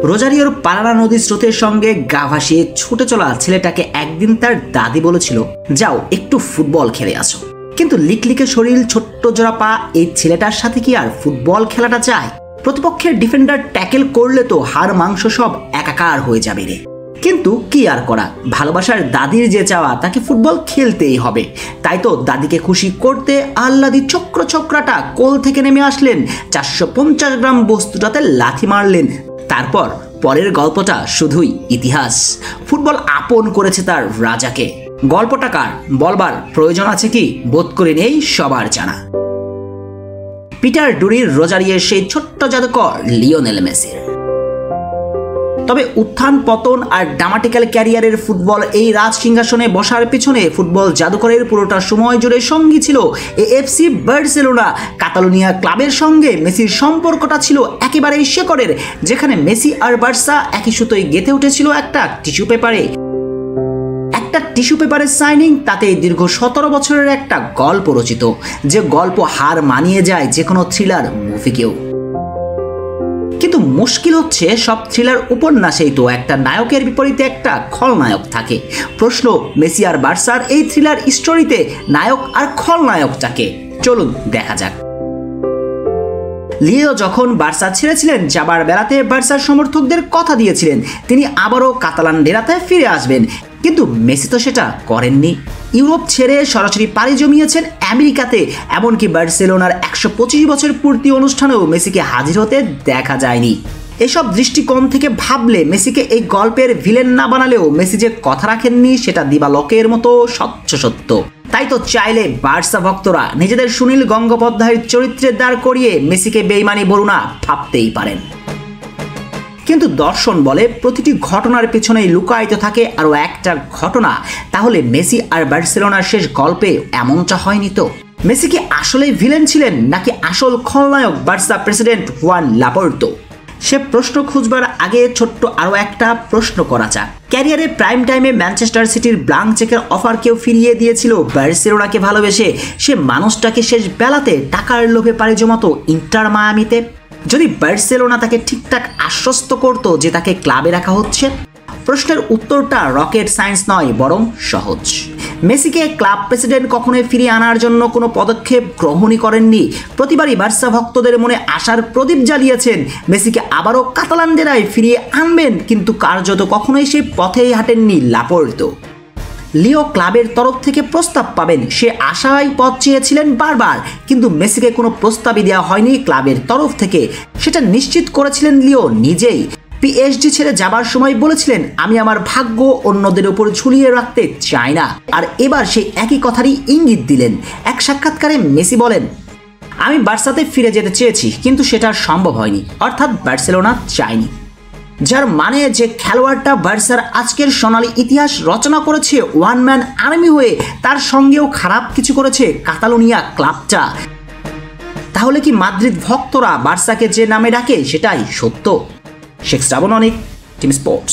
রোজারিওর পারানা নদীর স্রোতের সঙ্গে গা ভাসিয়ে ছুটে চলা ছেলেটাকে একদিন তার দাদি বলেছিল, যাও একটু ফুটবল খেলে আসো। কিন্তু লিকলিকে শরীর, ছোট্ট জোড়া পা এই ছেলেটার সাথে কি আর ফুটবল খেলাটা চায়? প্রতিপক্ষের ডিফেন্ডার ট্যাকেল করলে তো হাড় মাংস সব একাকার হয়ে যাবে রে। কিন্তু কি আর করা, ভালোবাসার দাদির যে চাওয়া তাকে ফুটবল খেলতেই হবে। তাই তো দাদিকে খুশি করতে আহ্লাদি চক্রাটা কোল থেকে নেমে আসলেন, 450 গ্রাম বস্তুটাতে লাথি মারলেন। তারপর পরের গল্পটা শুধুই ইতিহাস। ফুটবল আপন করেছে তার রাজাকে। গল্পটা কার বলবার প্রয়োজন আছে কি? বোধ করে নেই সবার জানা। পিটার ডুরির রোজারিওর সেই ছোট্ট জাদুকর লিওনেল মেসির। তবে উত্থান পতন আর ড্রামাটিক্যাল ক্যারিয়ারের ফুটবল এই রাজ সিংহাসনে বসার পিছনে ফুটবল জাদুকরের পুরোটা সময় জুড়ে সঙ্গী ছিল এএফসি বার্সেলোনা। কাতালোনিয়া ক্লাবের সঙ্গে মেসির সম্পর্কটা ছিল একেবারেই শেকড়ের, যেখানে মেসি আর বার্সা একই সুতোয় গেঁথে উঠেছিল একটা টিস্যু পেপারে। একটা টিস্যু পেপারের সাইনিং, তাতে দীর্ঘ 17 বছরের একটা গল্প রচিত, যে গল্প হার মানিয়ে যায় যে কোনো থ্রিলার মুভিকেও। কিন্তু মুশকিল হচ্ছে, সব থ্রিলার উপন্যাসেই তো একটা নায়কের বিপরীতে একটা খলনায়ক থাকে। প্রশ্ন, মেসি আর বার্সার এই থ্রিলার স্টোরিতে নায়ক আর খলনায়কটাকে? চলুন দেখা যাক। লিও যখন বার্সা ছেড়েছিলেন, যাবার বেলাতে বার্সার সমর্থকদের কথা দিয়েছিলেন তিনি আবারও কাতালান ডেরাতে ফিরে আসবেন, কিন্তু মেসি তো সেটা করেননি। ইউরোপ ছেড়ে সরাসরি পাড়ি জমিয়েছেন আমেরিকাতে। এমনকি বার্সেলোনার 125 বছর পূর্তি অনুষ্ঠানেও মেসিকে হাজির হতে দেখা যায়নি। এসব দৃষ্টিকোণ থেকে ভাবলে মেসিকে এই গল্পের ভিলেন না বানালেও মেসি যে কথা রাখেননি সেটা দিবালোকের মতো স্বচ্ছ সত্য। তাই তো চাইলে বার্সা ভক্তরা নিজেদের সুনীল গঙ্গোপাধ্যায়ের চরিত্রে দাঁড় করিয়ে মেসিকে বেইমানি বরুণা ভাবতেই পারেন। কিন্তু দর্শন বলে প্রতিটি ঘটনার পেছনেই লুকায়িত থাকে আরও একটা ঘটনা। তাহলে মেসি আর বার্সেলোনার শেষ গল্পে এমনটা হয়নি তো? মেসি কি আসলেই ভিলেন ছিলেন, নাকি আসল খলনায়ক বার্সা প্রেসিডেন্ট হুয়ান লাপোর্তো? সে প্রশ্ন খুঁজবার আগে ছোট্ট আরও একটা প্রশ্ন করা যাক। ক্যারিয়ারে প্রাইম টাইমে ম্যানচেস্টার সিটির ব্লাঙ্ক চেকের অফার কেউ ফিরিয়ে দিয়েছিল বার্সেলোনাকে ভালোবেসে? সে মানুষটাকে শেষ বেলাতে টাকার লোভে পাড়ি জমাতো ইন্টার মায়ামিতে? যদি বার্সেলোনা তাকে ঠিকঠাক আশ্বস্ত করত যে তাকে ক্লাবে রাখা হচ্ছে? প্রশ্নের উত্তরটা রকেট সায়েন্স নয়, বরং সহজ। মেসিকে ক্লাব প্রেসিডেন্ট কখনোই ফিরিয়ে আনার জন্য কোনো পদক্ষেপ গ্রহণই করেননি। প্রতিবারই বার্সা ভক্তদের মনে আশার প্রদীপ জ্বালিয়েছেন, মেসিকে আবারও কাতালান ডেরায় ফিরিয়ে আনবেন, কিন্তু কার্যত কখনোই সেই পথেই হাঁটেননি লাপোর্তো। লিও ক্লাবের তরফ থেকে প্রস্তাব পাবেন সে আশায় পথ চেয়েছিলেন বারবার, কিন্তু মেসিকে কোনো প্রস্তাবই দেওয়া হয়নি ক্লাবের তরফ থেকে। সেটা নিশ্চিত করেছিলেন লিও নিজেই। পিএসজি ছেড়ে যাবার সময় বলেছিলেন, আমি আমার ভাগ্য অন্যদের উপর ঝুলিয়ে রাখতে চাই না। আর এবার সেই একই কথারই ইঙ্গিত দিলেন। এক সাক্ষাৎকারে মেসি বলেন, আমি বার্সাতে ফিরে যেতে চেয়েছি, কিন্তু সেটা সম্ভব হয়নি, অর্থাৎ বার্সেলোনা চায়নি। যার মানে যে খেলোয়াড়টা বার্সার আজকের সোনালী ইতিহাস রচনা করেছে ওয়ান ম্যান আর্মি হয়ে, তার সঙ্গেও খারাপ কিছু করেছে কাতালোনিয়া ক্লাবটা। তাহলে কি মাদ্রিদ ভক্তরা বার্সাকে যে নামে ডাকে সেটাই সত্য? শেখ শ্রাবণ অনিক, টিম স্পোর্টস।